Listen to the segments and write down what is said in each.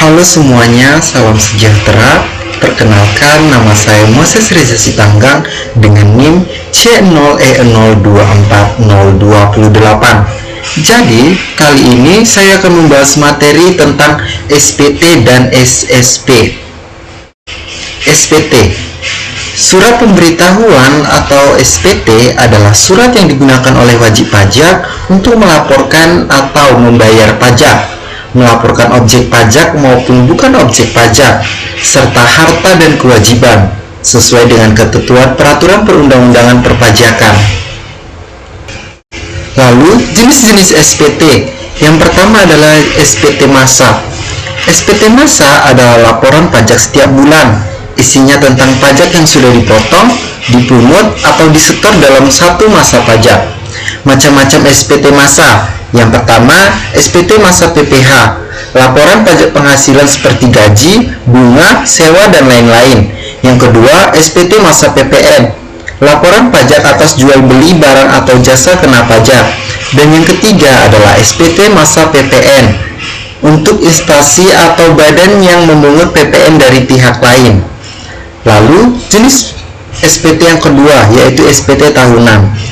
Halo semuanya, salam sejahtera. Perkenalkan, nama saya Moses Reza Sitanggang dengan NIM C0E024028. Jadi, kali ini saya akan membahas materi tentang SPT dan SSP. SPT, Surat Pemberitahuan atau SPT adalah surat yang digunakan oleh wajib pajak untuk melaporkan atau membayar pajak, melaporkan objek pajak maupun bukan objek pajak, serta harta dan kewajiban, sesuai dengan ketentuan peraturan perundang-undangan perpajakan. Lalu, jenis-jenis SPT. Yang pertama adalah SPT massa. SPT massa adalah laporan pajak setiap bulan. Isinya tentang pajak yang sudah dipotong, dipungut, atau disetor dalam satu masa pajak. Macam-macam SPT massa. Yang pertama, SPT massa PPH, laporan pajak penghasilan seperti gaji, bunga, sewa, dan lain-lain. Yang kedua, SPT massa PPN, laporan pajak atas jual beli barang atau jasa kena pajak. Dan yang ketiga adalah SPT massa PPN, untuk instansi atau badan yang memungut PPN dari pihak lain. Lalu, jenis SPT yang kedua, yaitu SPT tahunan.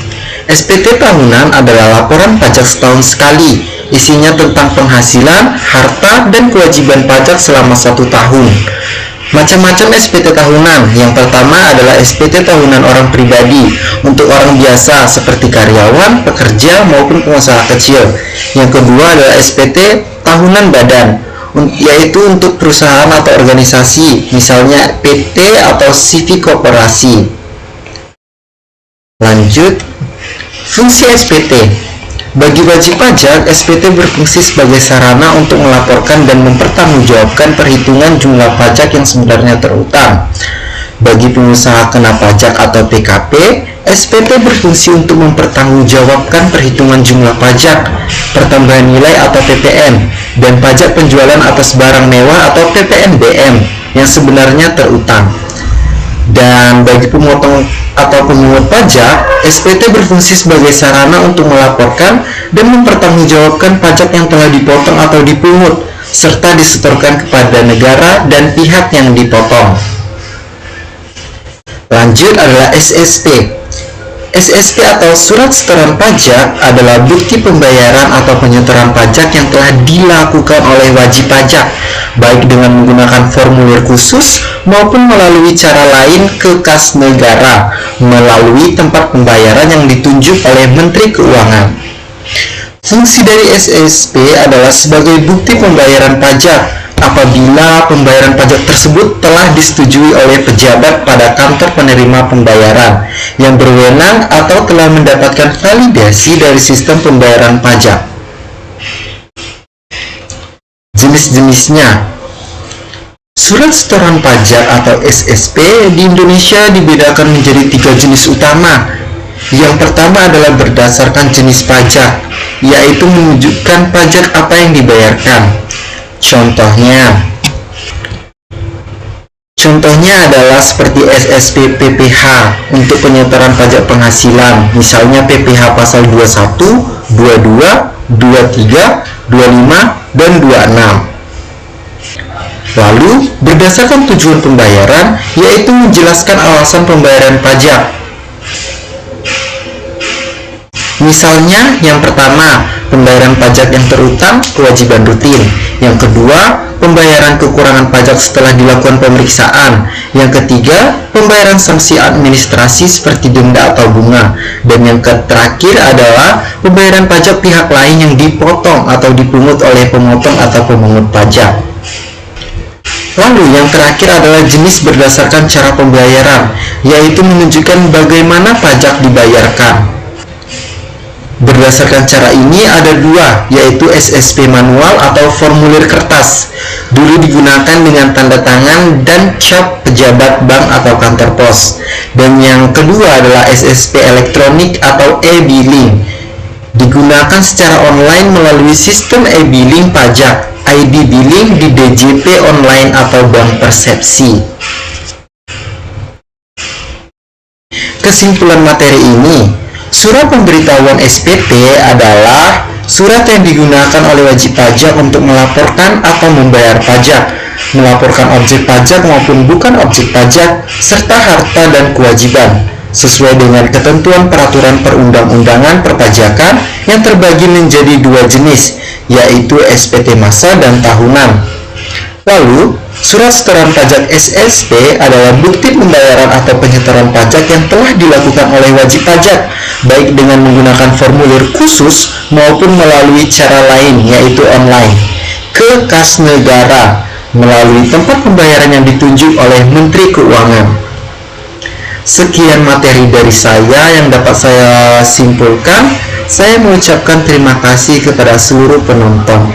SPT tahunan adalah laporan pajak setahun sekali, isinya tentang penghasilan, harta, dan kewajiban pajak selama 1 tahun. Macam-macam SPT tahunan. Yang pertama adalah SPT tahunan orang pribadi, untuk orang biasa seperti karyawan, pekerja, maupun pengusaha kecil. Yang kedua adalah SPT tahunan badan, yaitu untuk perusahaan atau organisasi, misalnya PT atau civic koperasi. Lanjut, fungsi SPT. Bagi wajib pajak, SPT berfungsi sebagai sarana untuk melaporkan dan mempertanggungjawabkan perhitungan jumlah pajak yang sebenarnya terutang. Bagi pengusaha kena pajak atau PKP, SPT berfungsi untuk mempertanggungjawabkan perhitungan jumlah pajak, pertambahan nilai atau PPN, dan pajak penjualan atas barang mewah atau PPNBM yang sebenarnya terutang. Dan bagi pemotong atau pemungut pajak, SPT berfungsi sebagai sarana untuk melaporkan dan mempertanggungjawabkan pajak yang telah dipotong atau dipungut, serta disetorkan kepada negara dan pihak yang dipotong. Lanjut adalah SSP. SSP atau surat setoran pajak adalah bukti pembayaran atau penyetoran pajak yang telah dilakukan oleh wajib pajak, baik dengan menggunakan formulir khusus maupun melalui cara lain ke kas negara, melalui tempat pembayaran yang ditunjuk oleh Menteri Keuangan. Fungsi dari SSP adalah sebagai bukti pembayaran pajak apabila pembayaran pajak tersebut telah disetujui oleh pejabat pada kantor penerima pembayaran yang berwenang atau telah mendapatkan validasi dari sistem pembayaran pajak. Jenis-jenisnya. Surat setoran pajak atau SSP di Indonesia dibedakan menjadi 3 jenis utama. Yang pertama adalah berdasarkan jenis pajak, yaitu menunjukkan pajak apa yang dibayarkan. Contohnya adalah seperti SSP PPH untuk penyetoran pajak penghasilan, misalnya PPH pasal 21, 22, 23, 25, dan 26. Lalu, berdasarkan tujuan pembayaran, yaitu menjelaskan alasan pembayaran pajak. Misalnya, yang pertama, pembayaran pajak yang terutang, kewajiban rutin. Yang kedua, pembayaran kekurangan pajak setelah dilakukan pemeriksaan. Yang ketiga, pembayaran sanksi administrasi seperti denda atau bunga. Dan yang terakhir adalah pembayaran pajak pihak lain yang dipotong atau dipungut oleh pemotong atau pemungut pajak. Lalu yang terakhir adalah jenis berdasarkan cara pembayaran, yaitu menunjukkan bagaimana pajak dibayarkan. Berdasarkan cara ini ada 2, yaitu SSP manual atau formulir kertas. Dulu digunakan dengan tanda tangan dan cap pejabat bank atau kantor pos. Dan yang kedua adalah SSP elektronik atau e-billing. Digunakan secara online melalui sistem e-billing pajak, ID billing di DJP online atau bank persepsi. Kesimpulan materi ini, surat pemberitahuan SPT adalah Surat yang digunakan oleh wajib pajak untuk melaporkan atau membayar pajak, melaporkan objek pajak maupun bukan objek pajak, serta harta dan kewajiban, sesuai dengan ketentuan peraturan perundang-undangan perpajakan yang terbagi menjadi dua jenis, yaitu SPT massa dan tahunan. Lalu, surat setoran pajak SSP adalah bukti pembayaran atau penyetoran pajak yang telah dilakukan oleh wajib pajak, baik dengan menggunakan formulir khusus maupun melalui cara lain, yaitu online, ke kas negara melalui tempat pembayaran yang ditunjuk oleh Menteri Keuangan. Sekian materi dari saya yang dapat saya simpulkan. Saya mengucapkan terima kasih kepada seluruh penonton.